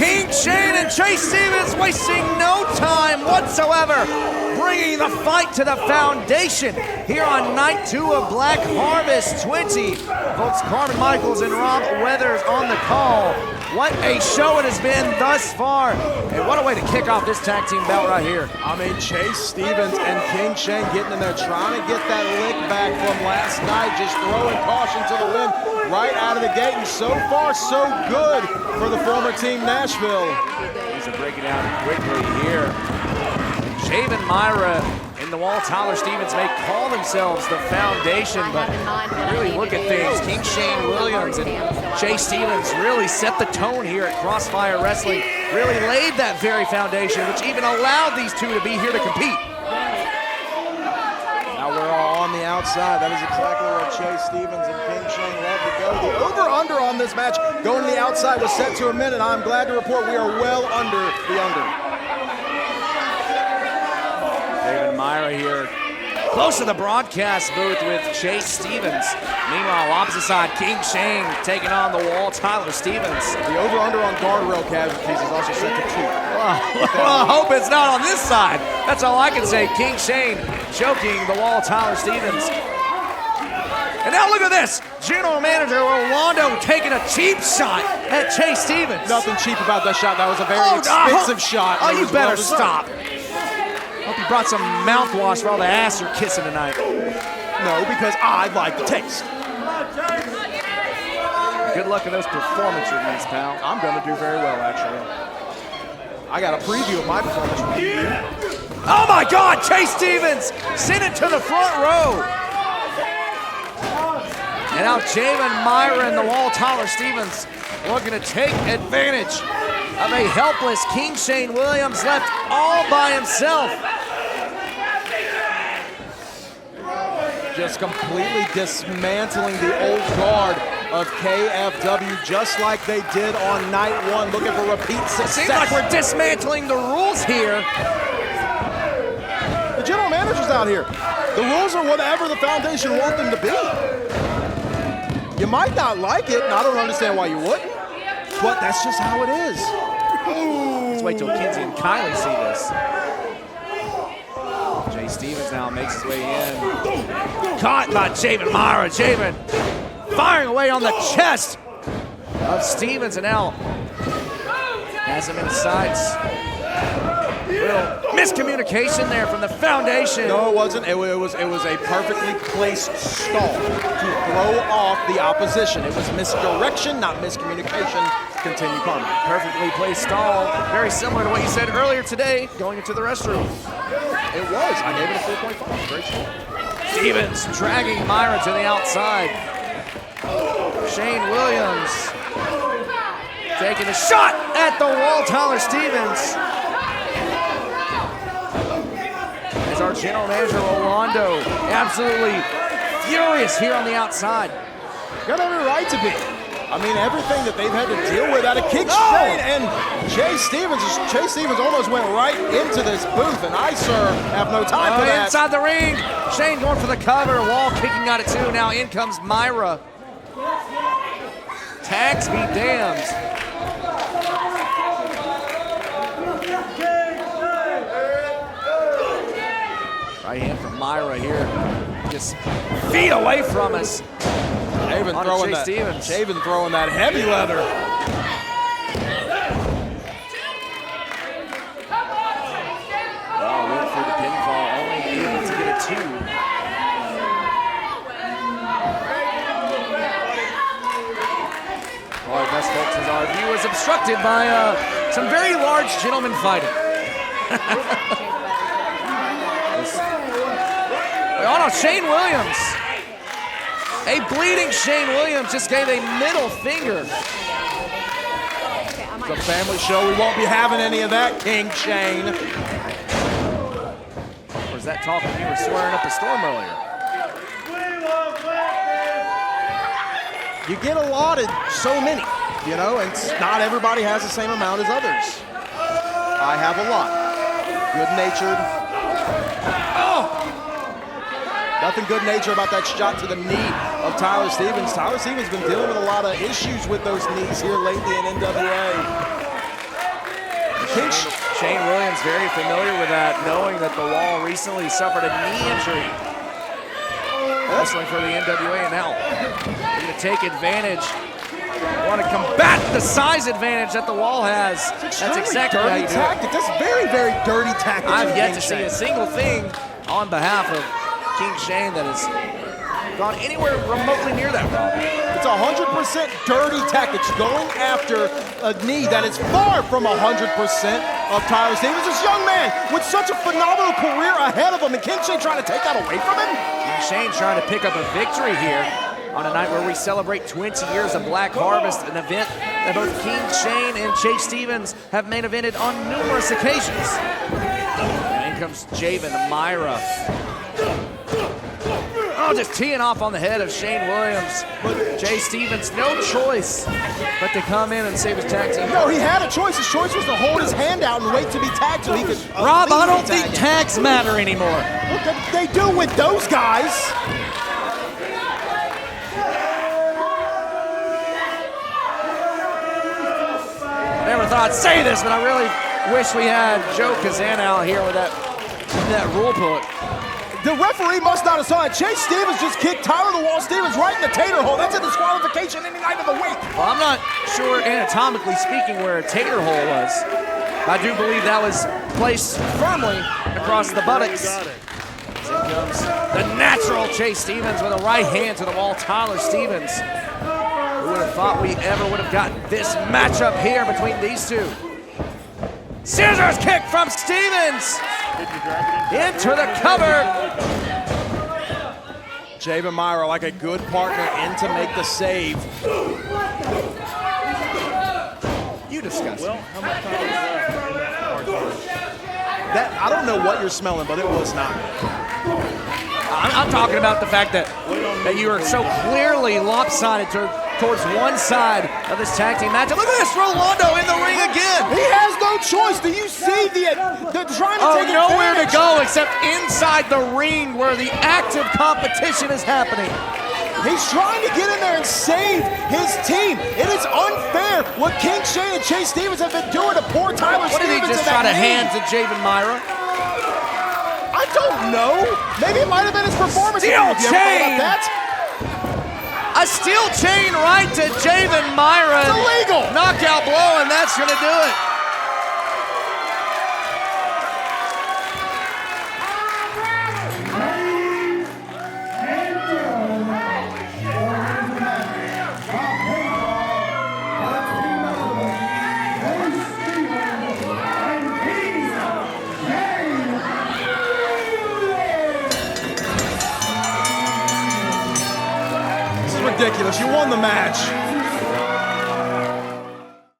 King Shane and Chase Stevens wasting no time whatsoever, bringing the fight to the foundation here on night 2 of Black Harvest 20. Folks, Carmen Michaels and Rob Weathers on the call. What a show it has been thus far, and what a way to kick off this tag team bout right here. I mean, Chase Stevens and King Shane getting in there, trying to get that lick back from last night, just throwing caution to the wind right out of the gate, and so far, so good for the former team Nashville. These are breaking down quickly here. Jave and Myra and the Wall Tyler Stevens may call themselves the foundation, but really look at things. King Shane Williams and Chase Stevens really set the tone here at Crossfire Wrestling, really laid that very foundation, which even allowed these two to be here to compete. Now we're all on the outside. That is exactly where Chase Stevens and King Shane love to go. The over-under on this match going to the outside was set to a minute. I'm glad to report we are well under the under. David Myra here, close to the broadcast booth with Chase Stevens. Meanwhile, opposite side, King Shane taking on the Wall Tyler Stevens. The over-under on guardrail casualties is also set to 2. Well, I hope it's not on this side. That's all I can say. King Shane choking the Wall Tyler Stevens. And now look at this. General Manager Rolando taking a cheap shot at Chase Stevens. Nothing cheap about that shot. That was a very expensive shot. Oh, you better stop. Hope you brought some mouthwash for all the ass you're kissing tonight. No, because I like the taste. Good luck in those performance reviews, pal. I'm going to do very well, actually. I got a preview of my performance review. Oh my God, Chase Stevens sent it to the front row. And now Javen Myra and the Wall Tyler Stevens looking to take advantage of a helpless King Shane Williams left all by himself. Just completely dismantling the old guard of KFW, just like they did on night 1, looking for repeat success. Seems like we're dismantling the rules here. The general manager's out here. The rules are whatever the foundation want them to be. You might not like it, and I don't understand why you wouldn't, but that's just how it is. Let's wait till Kinsey and Kylie see this. Jay Stevens now makes his way in. Caught by Javen Myra. Javen firing away on the chest of Stevens, and now has him in the sights. Little miscommunication there from the foundation. No, it wasn't. It was a perfectly placed stall to throw off the opposition. It was misdirection, not miscommunication. Continue, Carmen. Perfectly placed stall. Very similar to what you said earlier today, going into the restroom. It was. I gave it a 4.5. Great stall. Stevens dragging Myra to the outside. Shane Williams taking a shot at the Wall Tyler Stevens. As our general manager, Rolando, absolutely furious here on the outside. Got every right to be. I mean, everything that they've had to deal with out of King Shane and Chase Stevens. Chase Stevens almost went right into this booth, and I, sir, have no time for that. Inside the ring, Shane going for the cover. Wall kicking out at 2. Now in comes Myra. Tags be damned. Right hand from Myra here. Just feet away from us. Javen throwing that heavy leather. Wow, went for the pinfall, only able to get a 2. Well, best folks, as our view is obstructed by some very large gentlemen fighting. Oh no, Shane Williams. A bleeding Shane Williams just gave a middle finger. It's a family show. We won't be having any of that, King Shane. Or is that talking you were swearing up a storm earlier? You get allotted so many, you know, and not everybody has the same amount as others. I have a lot. Good-natured. Oh! Nothing good-natured about that shot to the knee of Tyler Stevens. Tyler Stevens has been dealing with a lot of issues with those knees here lately in NWA. Shane Williams very familiar with that, knowing that the Wall recently suffered a knee injury. Wrestling for the NWA, and now they're going to take advantage. Want to combat the size advantage that the Wall has. That's exactly how you do it. That's very, very dirty tactics. I've yet to see a single thing on behalf of King Shane that has gone anywhere remotely near that problem. It's 100% dirty tactics, going after a knee that is far from 100% of Tyler Stevens. This young man with such a phenomenal career ahead of him, and King Shane trying to take that away from him? King Shane trying to pick up a victory here on a night where we celebrate 20 years of Black Harvest, an event that both King Shane and Chase Stevens have main evented on numerous occasions. And in comes Javen Myra. Oh, just teeing off on the head of Shane Williams. But Jay Stevens, no choice but to come in and save his tag team. No, he had a choice. His choice was to hold his hand out and wait to be tagged so he could. Rob, I don't think tags matter anymore. Look, they do with those guys. Never thought I'd say this, but I really wish we had Joe Kazan out here with that rule book. The referee must not have saw it. Chase Stevens just kicked Tyler the Wall Stevens right in the tater hole. That's a disqualification any night of the week. Well, I'm not sure anatomically speaking where a tater hole was. I do believe that was placed firmly across the buttocks. Here comes the natural Chase Stevens with a right hand to the wall. Tyler Stevens. Who would have thought we ever would have gotten this matchup here between these two? Scissors kick from Stevens. Into the cover. Javen Myra, like a good partner, in to make the save. You discuss. Well, how much time is left? That, I don't know what you're smelling, but it was not. I'm talking about the fact that you are so clearly lopsided towards one side of this tag team matchup. Look at this, Rolando in the ring again. He has no choice. Do you see the trying to take advantage? Nowhere to go except inside the ring where the active competition is happening. He's trying to get in there and save his team. It is unfair what King Shane and Chase Stevens have been doing to poor Tyler Stevens. What did he just try to hand to Javen Myra? I don't know. Maybe it might have been his performance. Steel chain! That? A steel chain right to Javen Myra. It's illegal. Knockout blow, and that's going to do it. Ridiculous. You won the match.